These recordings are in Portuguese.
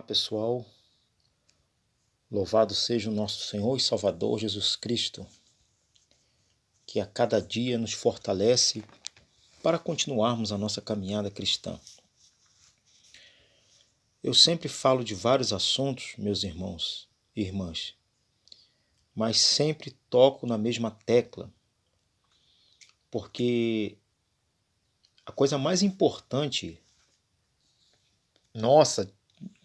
Olá pessoal, louvado seja o nosso Senhor e Salvador Jesus Cristo, que a cada dia nos fortalece para continuarmos a nossa caminhada cristã. Eu sempre falo de vários assuntos, meus irmãos e irmãs, mas sempre toco na mesma tecla, porque a coisa mais importante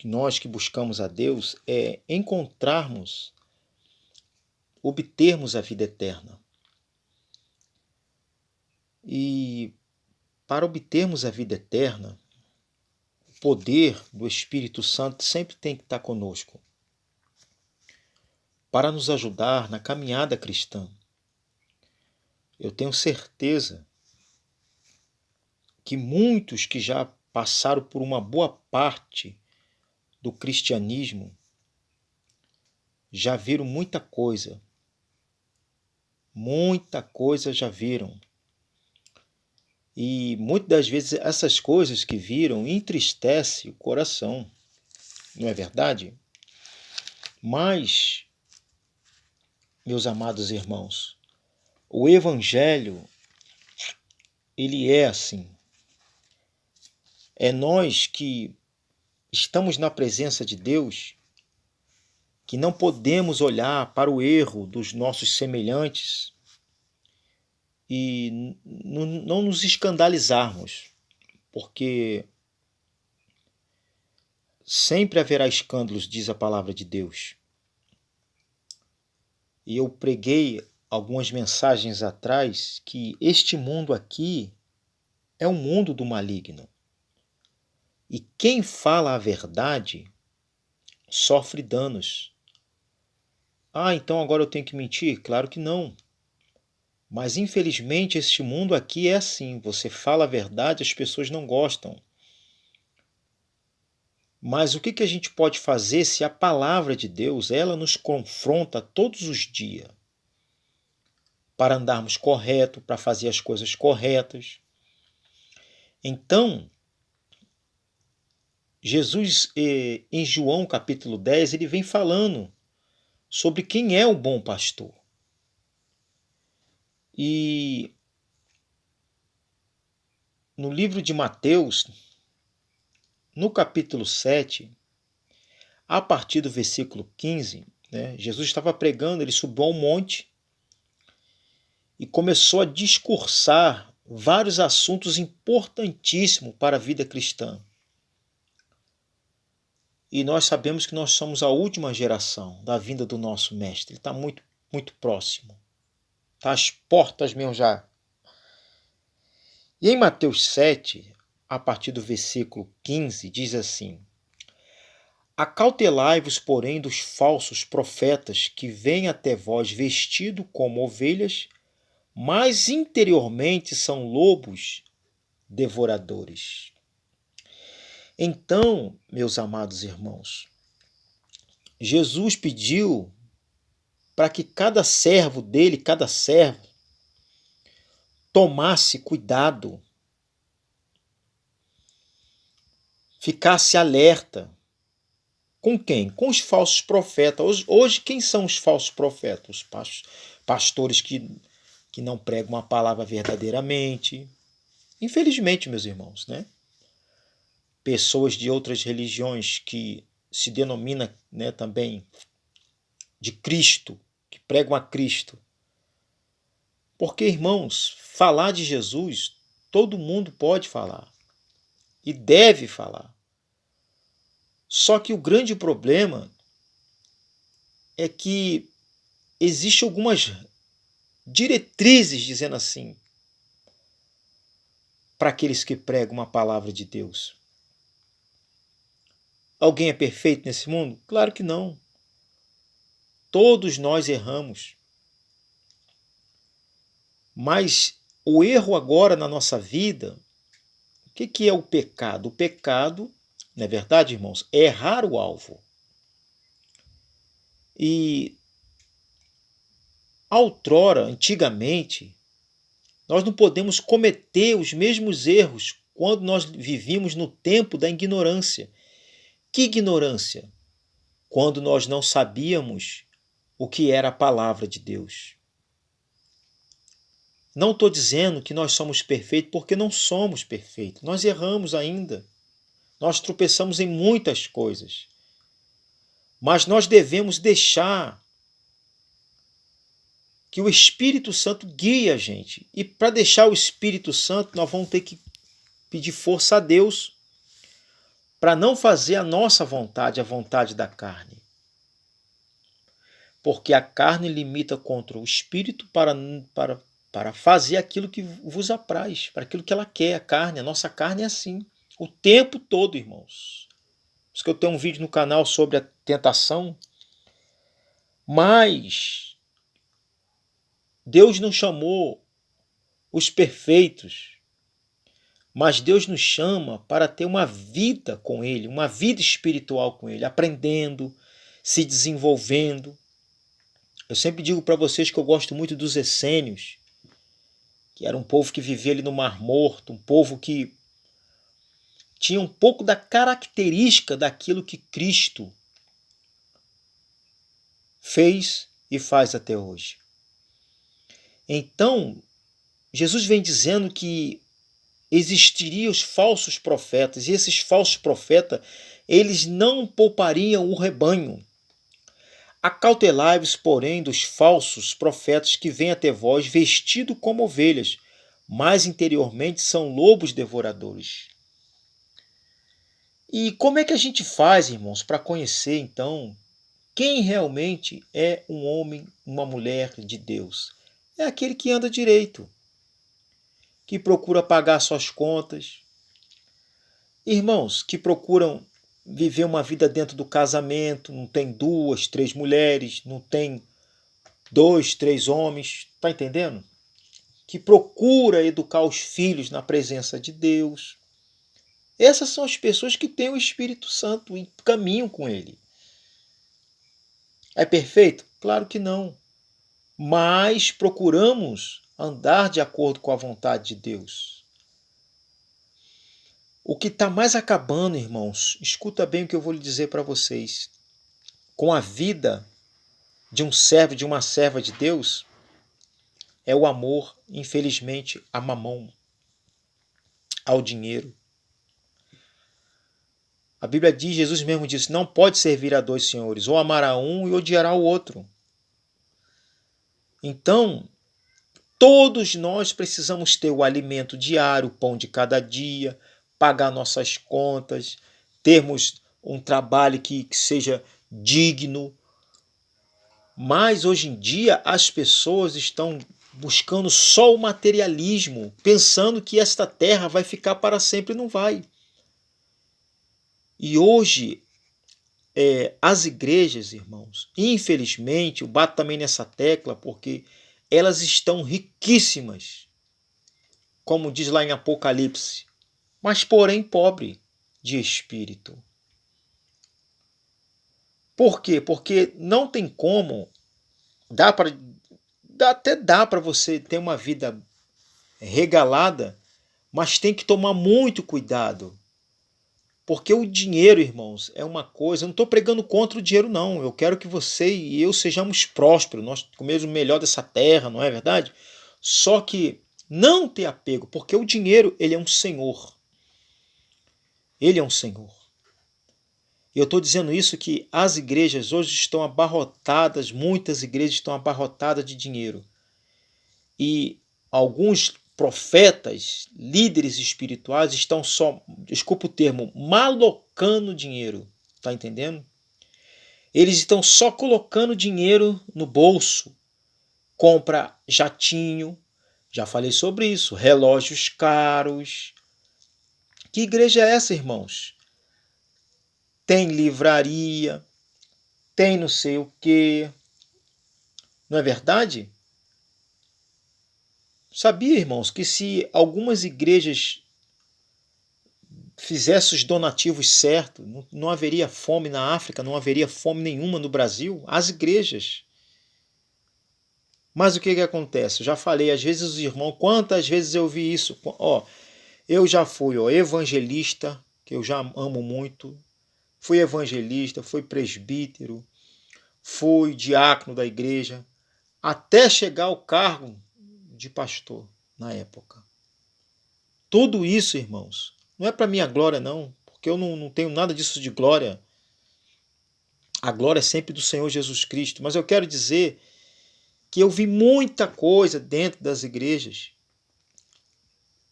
nós que buscamos a Deus, é obtermos a vida eterna. E para obtermos a vida eterna, o poder do Espírito Santo sempre tem que estar conosco, para nos ajudar na caminhada cristã. Eu tenho certeza que muitos que já passaram por uma boa parte do cristianismo já viram muita coisa já viram. E muitas das vezes essas coisas que viram entristecem o coração, não é verdade? Mas, meus amados irmãos, o Evangelho, ele é assim. É nós que estamos na presença de Deus, que não podemos olhar para o erro dos nossos semelhantes e não nos escandalizarmos, porque sempre haverá escândalos, diz a palavra de Deus. E eu preguei algumas mensagens atrás que este mundo aqui é um mundo do maligno. E quem fala a verdade sofre danos. Ah, então agora eu tenho que mentir? Claro que não. Mas infelizmente este mundo aqui é assim. Você fala a verdade, as pessoas não gostam. Mas o que a gente pode fazer se a palavra de Deus, ela nos confronta todos os dias para andarmos correto, para fazer as coisas corretas? Então, Jesus, em João capítulo 10, ele vem falando sobre quem é o bom pastor. E no livro de Mateus, no capítulo 7, a partir do versículo 15, Jesus estava pregando, ele subiu ao monte e começou a discursar vários assuntos importantíssimos para a vida cristã. E nós sabemos que nós somos a última geração da vinda do nosso mestre. Ele está muito, muito próximo. Está às portas mesmo já. E em Mateus 7, a partir do versículo 15, diz assim: Acautelai-vos, porém, dos falsos profetas que vêm até vós vestidos como ovelhas, mas interiormente são lobos devoradores. Então, meus amados irmãos, Jesus pediu para que cada servo dele, cada servo, tomasse cuidado, ficasse alerta. Com quem? Com os falsos profetas. Hoje quem são os falsos profetas? Os pastores que não pregam a palavra verdadeiramente. Infelizmente, meus irmãos, Pessoas de outras religiões que se denominam também de Cristo, que pregam a Cristo. Porque, irmãos, falar de Jesus, todo mundo pode falar e deve falar. Só que o grande problema é que existem algumas diretrizes, dizendo assim, para aqueles que pregam a palavra de Deus. Alguém é perfeito nesse mundo? Claro que não. Todos nós erramos. Mas o erro agora na nossa vida, o que é o pecado? O pecado, não é verdade, irmãos? É errar o alvo. E outrora, antigamente, nós não podemos cometer os mesmos erros quando nós vivíamos no tempo da ignorância. Que ignorância! Quando nós não sabíamos o que era a palavra de Deus. Não estou dizendo que nós somos perfeitos, porque não somos perfeitos. Nós erramos ainda. Nós tropeçamos em muitas coisas. Mas nós devemos deixar que o Espírito Santo guie a gente. E para deixar o Espírito Santo, nós vamos ter que pedir força a Deus para não fazer a nossa vontade, a vontade da carne. Porque a carne limita contra o Espírito para fazer aquilo que vos apraz, para aquilo que ela quer, a carne. A nossa carne é assim, o tempo todo, irmãos. Por isso que eu tenho um vídeo no canal sobre a tentação. Mas Deus não chamou os perfeitos, mas Deus nos chama para ter uma vida com Ele, uma vida espiritual com Ele, aprendendo, se desenvolvendo. Eu sempre digo para vocês que eu gosto muito dos essênios, que era um povo que vivia ali no Mar Morto, um povo que tinha um pouco da característica daquilo que Cristo fez e faz até hoje. Então, Jesus vem dizendo que existiriam os falsos profetas, e esses falsos profetas, eles não poupariam o rebanho. Acautelai-vos, porém, dos falsos profetas que vêm até vós vestidos como ovelhas, mas interiormente são lobos devoradores. E como é que a gente faz, irmãos, para conhecer, então, quem realmente é um homem, uma mulher de Deus? É aquele que anda direito, que procura pagar suas contas. Irmãos, que procuram viver uma vida dentro do casamento, não tem 2, 3 mulheres, não tem 2, 3 homens, tá entendendo? Que procura educar os filhos na presença de Deus. Essas são as pessoas que têm o Espírito Santo e caminham com ele. É perfeito? Claro que não. Mas procuramos andar de acordo com a vontade de Deus. O que está mais acabando, irmãos, escuta bem o que eu vou lhe dizer para vocês, com a vida de um servo, de uma serva de Deus, é o amor, infelizmente, a mamão, ao dinheiro. A Bíblia diz, Jesus mesmo disse, não pode servir a 2 senhores, ou amará um e odiará o outro. Então, todos nós precisamos ter o alimento diário, o pão de cada dia, pagar nossas contas, termos um trabalho que seja digno. Mas hoje em dia as pessoas estão buscando só o materialismo, pensando que esta terra vai ficar para sempre, não vai. E hoje as igrejas, irmãos, infelizmente, eu bato também nessa tecla porque elas estão riquíssimas, como diz lá em Apocalipse, mas porém pobre de espírito. Por quê? Porque não tem como, até dá para você ter uma vida regalada, mas tem que tomar muito cuidado. Porque o dinheiro, irmãos, é uma coisa, eu não estou pregando contra o dinheiro não, eu quero que você e eu sejamos prósperos, nós comemos o melhor dessa terra, não é verdade? Só que não ter apego, porque o dinheiro, ele é um senhor. Ele é um senhor. E eu estou dizendo isso que as igrejas hoje estão abarrotadas, muitas igrejas estão abarrotadas de dinheiro. E alguns profetas, líderes espirituais estão só, desculpa o termo, malocando dinheiro. Tá entendendo? Eles estão só colocando dinheiro no bolso. Compra jatinho, já falei sobre isso, relógios caros. Que igreja é essa, irmãos? Tem livraria, tem não sei o quê. Não é verdade? Sabia, irmãos, que se algumas igrejas fizessem os donativos certos, não haveria fome na África, não haveria fome nenhuma no Brasil? As igrejas. Mas o que acontece? Eu já falei, às vezes os irmãos, quantas vezes eu vi isso? Eu já fui evangelista, que eu já amo muito, fui evangelista, fui presbítero, fui diácono da igreja, até chegar ao cargo de pastor na época. Tudo isso, irmãos, não é para minha glória, não, porque eu não tenho nada disso de glória. A glória é sempre do Senhor Jesus Cristo. Mas eu quero dizer que eu vi muita coisa dentro das igrejas,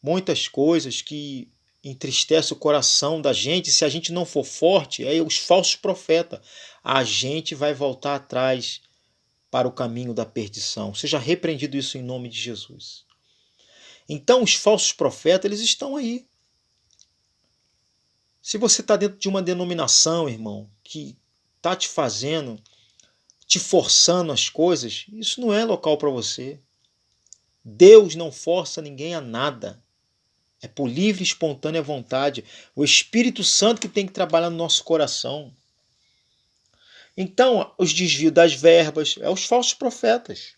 muitas coisas que entristecem o coração da gente. Se a gente não for forte, é os falsos profetas. A gente vai voltar atrás para o caminho da perdição. Seja repreendido isso em nome de Jesus. Então, os falsos profetas, eles estão aí. Se você está dentro de uma denominação, irmão, que está te fazendo, te forçando as coisas, isso não é local para você. Deus não força ninguém a nada. É por livre e espontânea vontade. O Espírito Santo que tem que trabalhar no nosso coração. Então, os desvios das verbas, é os falsos profetas.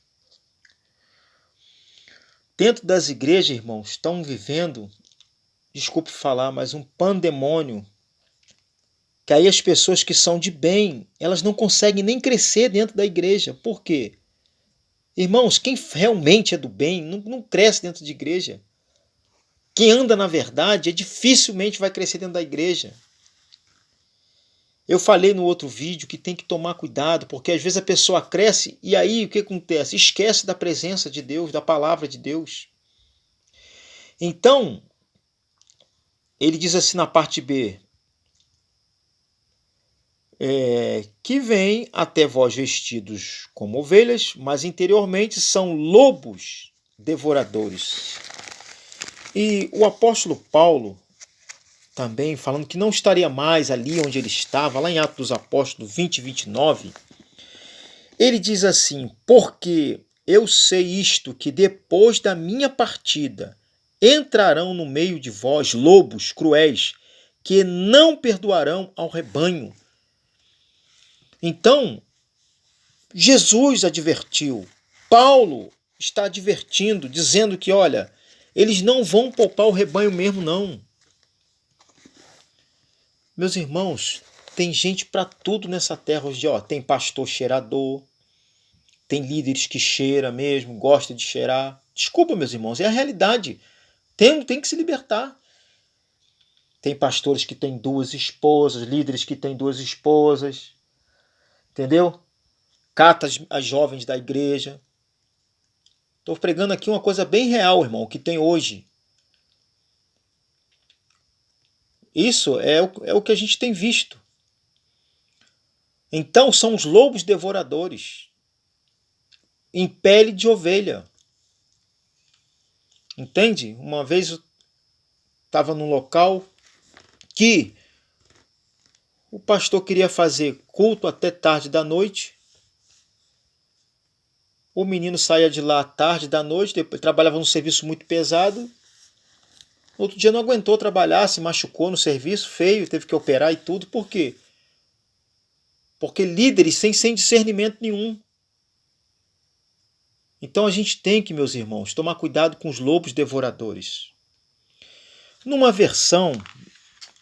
Dentro das igrejas, irmãos, estão vivendo, desculpe falar, mas um pandemônio, que aí as pessoas que são de bem, elas não conseguem nem crescer dentro da igreja. Por quê? Irmãos, quem realmente é do bem não cresce dentro de igreja. Quem anda na verdade dificilmente vai crescer dentro da igreja. Eu falei no outro vídeo que tem que tomar cuidado, porque às vezes a pessoa cresce e aí o que acontece? Esquece da presença de Deus, da palavra de Deus. Então, ele diz assim na parte B, que vem até vós vestidos como ovelhas, mas interiormente são lobos devoradores. E o apóstolo Paulo, também falando que não estaria mais ali onde ele estava, lá em Atos dos Apóstolos 20, 29, ele diz assim, porque eu sei isto, que depois da minha partida entrarão no meio de vós lobos cruéis, que não perdoarão ao rebanho. Então, Jesus advertiu, Paulo está advertindo, dizendo que, olha, eles não vão poupar o rebanho mesmo, não. Meus irmãos, tem gente para tudo nessa terra hoje. Tem pastor cheirador, tem líderes que cheira mesmo, gosta de cheirar. Desculpa, meus irmãos, é a realidade. Tem que se libertar. Tem pastores que têm 2 esposas, líderes que têm 2 esposas. Entendeu? Cata as jovens da igreja. Estou pregando aqui uma coisa bem real, irmão, que tem hoje. Isso é o que a gente tem visto. Então são os lobos devoradores em pele de ovelha. Entende? Uma vez eu estava num local que o pastor queria fazer culto até tarde da noite. O menino saía de lá tarde da noite, depois trabalhava num serviço muito pesado. No outro dia não aguentou trabalhar, se machucou no serviço, feio, teve que operar e tudo. Por quê? Porque líderes sem discernimento nenhum. Então a gente tem que, meus irmãos, tomar cuidado com os lobos devoradores. Numa versão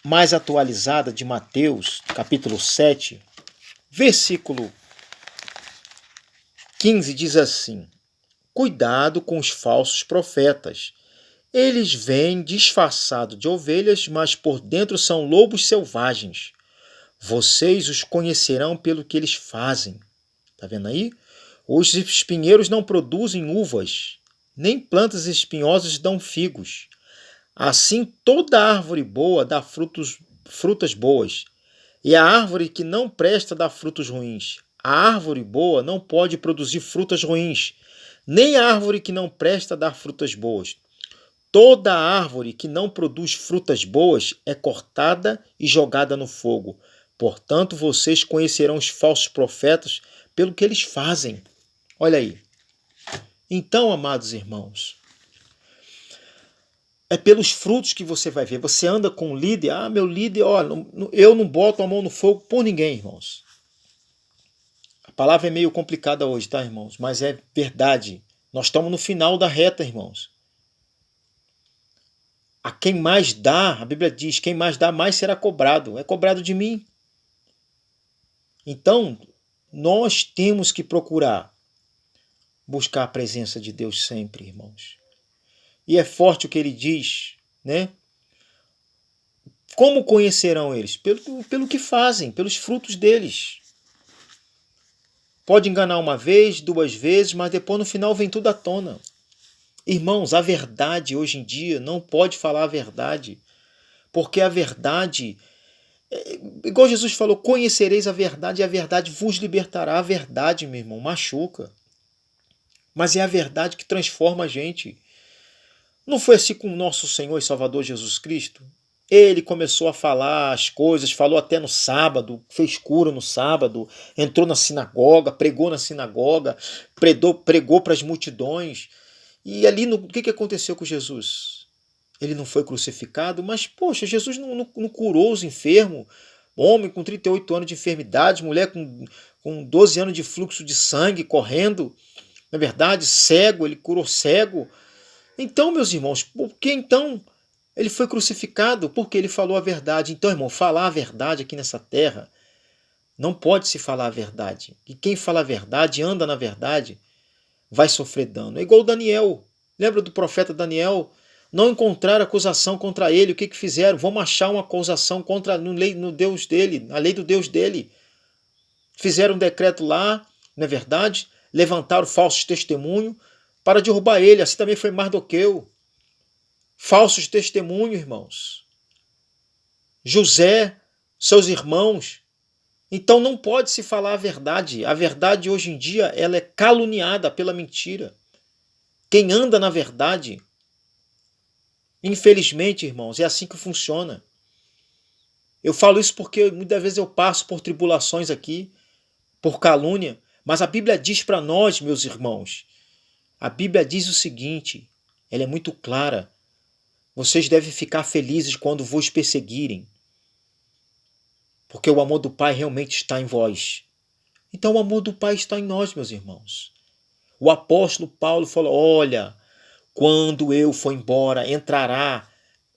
mais atualizada de Mateus, capítulo 7, versículo 15, diz assim, cuidado com os falsos profetas. Eles vêm disfarçados de ovelhas, mas por dentro são lobos selvagens. Vocês os conhecerão pelo que eles fazem. Está vendo aí? Os espinheiros não produzem uvas, nem plantas espinhosas dão figos. Assim, toda árvore boa dá frutas boas, e a árvore que não presta dá frutos ruins. A árvore boa não pode produzir frutas ruins, nem a árvore que não presta dá frutas boas. Toda árvore que não produz frutas boas é cortada e jogada no fogo. Portanto, vocês conhecerão os falsos profetas pelo que eles fazem. Olha aí. Então, amados irmãos, é pelos frutos que você vai ver. Você anda com um líder, meu líder, eu não boto a mão no fogo por ninguém, irmãos. A palavra é meio complicada hoje, tá, irmãos? Mas é verdade. Nós estamos no final da reta, irmãos. A quem mais dá, a Bíblia diz, quem mais dá, mais será cobrado. É cobrado de mim. Então, nós temos que procurar buscar a presença de Deus sempre, irmãos. E é forte o que ele diz, né? Como conhecerão eles? Pelo que fazem, pelos frutos deles. Pode enganar uma vez, duas vezes, mas depois no final vem tudo à tona. Irmãos, a verdade hoje em dia não pode falar a verdade, porque a verdade, igual Jesus falou, conhecereis a verdade e a verdade vos libertará. A verdade, meu irmão, machuca. Mas é a verdade que transforma a gente. Não foi assim com o nosso Senhor e Salvador Jesus Cristo? Ele começou a falar as coisas, falou até no sábado, fez cura no sábado, entrou na sinagoga, pregou na sinagoga, pregou para as multidões. E ali, o que aconteceu com Jesus? Ele não foi crucificado, mas, poxa, Jesus não curou os enfermos. Homem com 38 anos de enfermidade, mulher com 12 anos de fluxo de sangue correndo. Na verdade, cego, ele curou cego. Então, meus irmãos, por que então ele foi crucificado? Porque ele falou a verdade. Então, irmão, falar a verdade aqui nessa terra, não pode se falar a verdade. E quem fala a verdade, anda na verdade, vai sofrer dano. É igual Daniel. Lembra do profeta Daniel? Não encontraram acusação contra ele. O que fizeram? Vamos achar uma acusação contra no Deus dele, a lei do Deus dele. Fizeram um decreto lá, não é verdade? Levantaram falsos testemunhos para derrubar ele. Assim também foi Mardoqueu. Falsos testemunhos, irmãos. José, seus irmãos. Então não pode se falar a verdade. A verdade hoje em dia ela é caluniada pela mentira. Quem anda na verdade, infelizmente, irmãos, é assim que funciona. Eu falo isso porque muitas vezes eu passo por tribulações aqui, por calúnia, mas a Bíblia diz para nós, meus irmãos, a Bíblia diz o seguinte, ela é muito clara. Vocês devem ficar felizes quando vos perseguirem, porque o amor do Pai realmente está em vós. Então o amor do Pai está em nós, meus irmãos. O apóstolo Paulo falou, olha, quando eu for embora, entrará.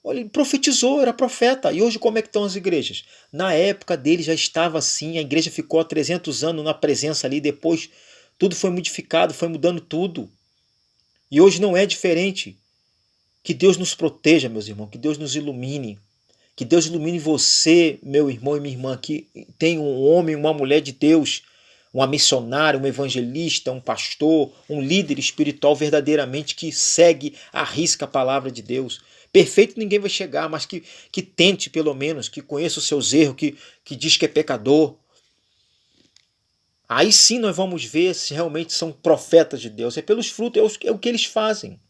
Olha, ele profetizou, era profeta. E hoje como é que estão as igrejas? Na época dele já estava assim, a igreja ficou há 300 anos na presença ali, depois tudo foi modificado, foi mudando tudo. E hoje não é diferente. Que Deus nos proteja, meus irmãos, que Deus nos ilumine. Que Deus ilumine você, meu irmão e minha irmã, que tem um homem, uma mulher de Deus, uma missionária, um evangelista, um pastor, um líder espiritual verdadeiramente que segue, arrisca a palavra de Deus. Perfeito ninguém vai chegar, mas que tente pelo menos, que conheça os seus erros, que diz que é pecador. Aí sim nós vamos ver se realmente são profetas de Deus. É pelos frutos, é o que eles fazem.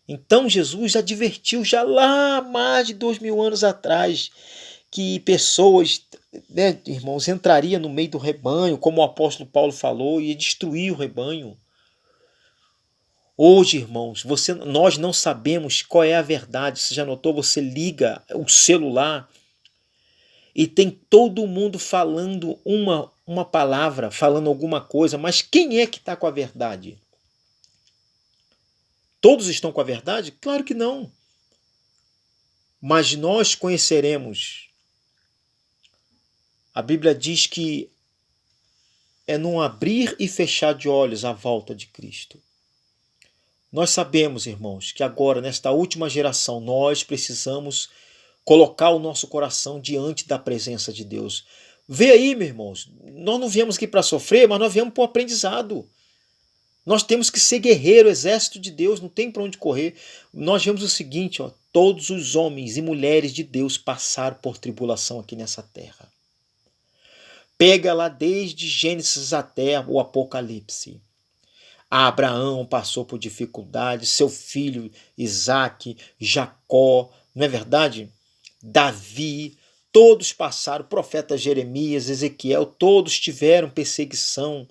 Então Jesus advertiu já lá mais de 2000 anos atrás que pessoas, né, irmãos, entrariam no meio do rebanho, como o apóstolo Paulo falou, e ia destruir o rebanho. Hoje, irmãos, nós não sabemos qual é a verdade. Você já notou? Você liga o celular e tem todo mundo falando uma palavra, falando alguma coisa, mas quem é que está com a verdade? Todos estão com a verdade? Claro que não. Mas nós conheceremos. A Bíblia diz que é num abrir e fechar de olhos a volta de Cristo. Nós sabemos, irmãos, que agora, nesta última geração, nós precisamos colocar o nosso coração diante da presença de Deus. Vê aí, meus irmãos, nós não viemos aqui para sofrer, mas nós viemos para o aprendizado. Nós temos que ser guerreiro, exército de Deus, não tem para onde correr. Nós vemos o seguinte, ó, todos os homens e mulheres de Deus passaram por tribulação aqui nessa terra. Pega lá desde Gênesis até o Apocalipse. Abraão passou por dificuldades, seu filho Isaque, Jacó, não é verdade? Davi, todos passaram, o profeta Jeremias, Ezequiel, todos tiveram perseguição,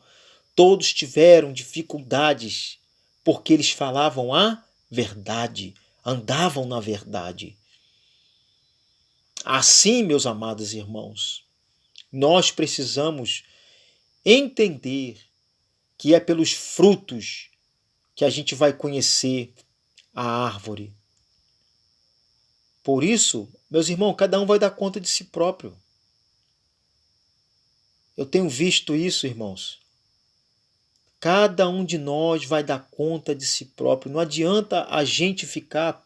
todos tiveram dificuldades, porque eles falavam a verdade, andavam na verdade. Assim, meus amados irmãos, nós precisamos entender que é pelos frutos que a gente vai conhecer a árvore. Por isso, meus irmãos, cada um vai dar conta de si próprio. Eu tenho visto isso, irmãos. Cada um de nós vai dar conta de si próprio. Não adianta a gente ficar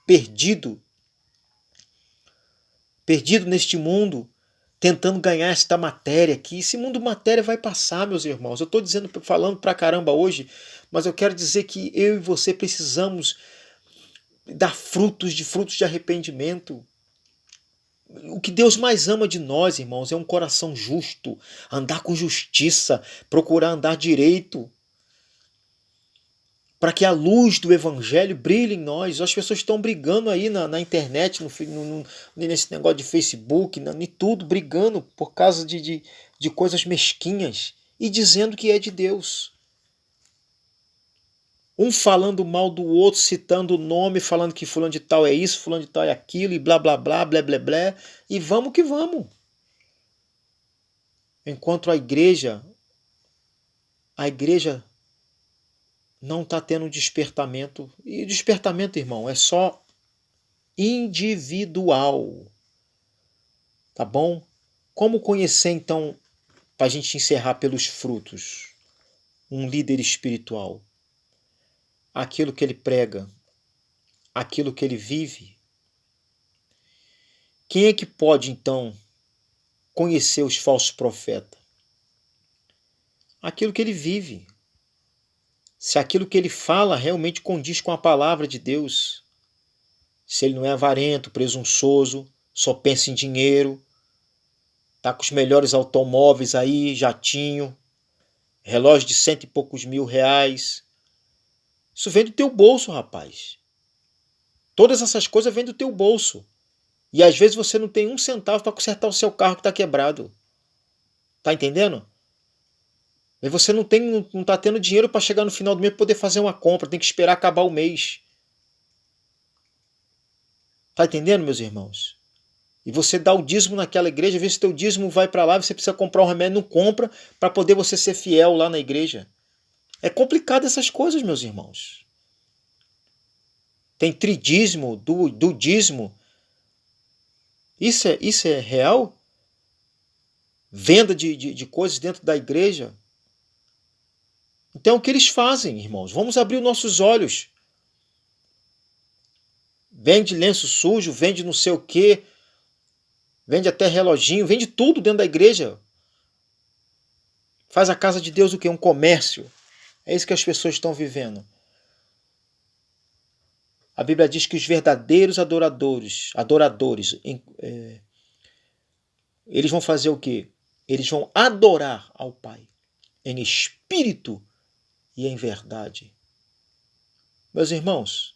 perdido neste mundo, tentando ganhar esta matéria aqui. Esse mundo matéria vai passar, meus irmãos. Eu estou falando pra caramba hoje, mas eu quero dizer que eu e você precisamos dar frutos de arrependimento. O que Deus mais ama de nós, irmãos, é um coração justo, andar com justiça, procurar andar direito, para que a luz do Evangelho brilhe em nós. As pessoas estão brigando aí na internet, nesse negócio de Facebook, em tudo, brigando por causa de coisas mesquinhas e dizendo que é de Deus. Um falando mal do outro, citando o nome, falando que fulano de tal é isso, fulano de tal é aquilo, e blá blá blá, blé blé blé, e vamos que vamos. Enquanto a igreja não está tendo despertamento. E despertamento, irmão, é só individual. Tá bom? Como conhecer, então, para a gente encerrar pelos frutos, um líder espiritual? Aquilo que ele prega, aquilo que ele vive. Quem é que pode, então, conhecer os falsos profetas? Aquilo que ele vive. Se aquilo que ele fala realmente condiz com a palavra de Deus. Se ele não é avarento, presunçoso, só pensa em dinheiro, tá com os melhores automóveis aí, jatinho, relógio de 100 e poucos mil reais. Isso vem do teu bolso, rapaz. Todas essas coisas vêm do teu bolso. E às vezes você não tem um centavo para consertar o seu carro que está quebrado. Tá entendendo? E você não tá tendo dinheiro para chegar no final do mês para poder fazer uma compra, tem que esperar acabar o mês. Tá entendendo, meus irmãos? E você dá o dízimo naquela igreja, vê se teu dízimo vai para lá, você precisa comprar um remédio, não compra para poder você ser fiel lá na igreja. É complicado essas coisas, meus irmãos. Tem tridízimo, do dízimo. Isso é real? Venda de coisas dentro da igreja. Então o que eles fazem, irmãos? Vamos abrir os nossos olhos. Vende lenço sujo, vende não sei o quê, vende até reloginho, vende tudo dentro da igreja. Faz a casa de Deus o quê? Um comércio. É isso que as pessoas estão vivendo. A Bíblia diz que os verdadeiros adoradores, eles vão fazer o quê? Eles vão adorar ao Pai em espírito e em verdade. Meus irmãos,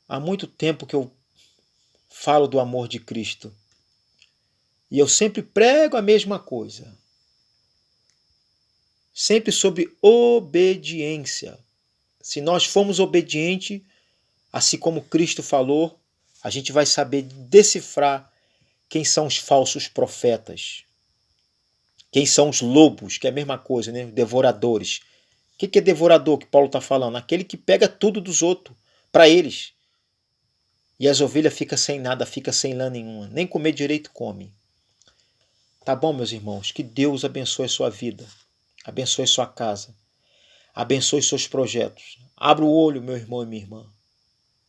há muito tempo que eu falo do amor de Cristo e eu sempre prego a mesma coisa. Sempre sobre obediência. Se nós formos obedientes, assim como Cristo falou, a gente vai saber decifrar quem são os falsos profetas. Quem são os lobos, que é a mesma coisa, né? Devoradores. O que é devorador que Paulo está falando? Aquele que pega tudo dos outros, para eles. E as ovelhas ficam sem nada, ficam sem lã nenhuma. Nem comer direito come. Tá bom, meus irmãos? Que Deus abençoe a sua vida. Abençoe a sua casa. Abençoe seus projetos. Abra o olho, meu irmão e minha irmã.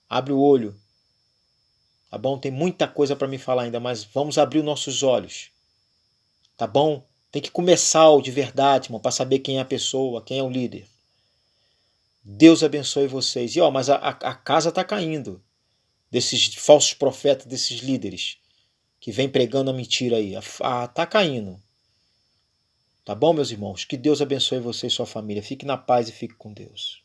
Abre o olho. Tá bom? Tem muita coisa para me falar ainda, mas vamos abrir os nossos olhos. Tá bom? Tem que começar de verdade, irmão, para saber quem é a pessoa, quem é o líder. Deus abençoe vocês. E mas a casa está caindo desses falsos profetas, desses líderes que vem pregando a mentira aí. Tá caindo. Tá bom, meus irmãos? Que Deus abençoe você e sua família. Fique na paz e fique com Deus.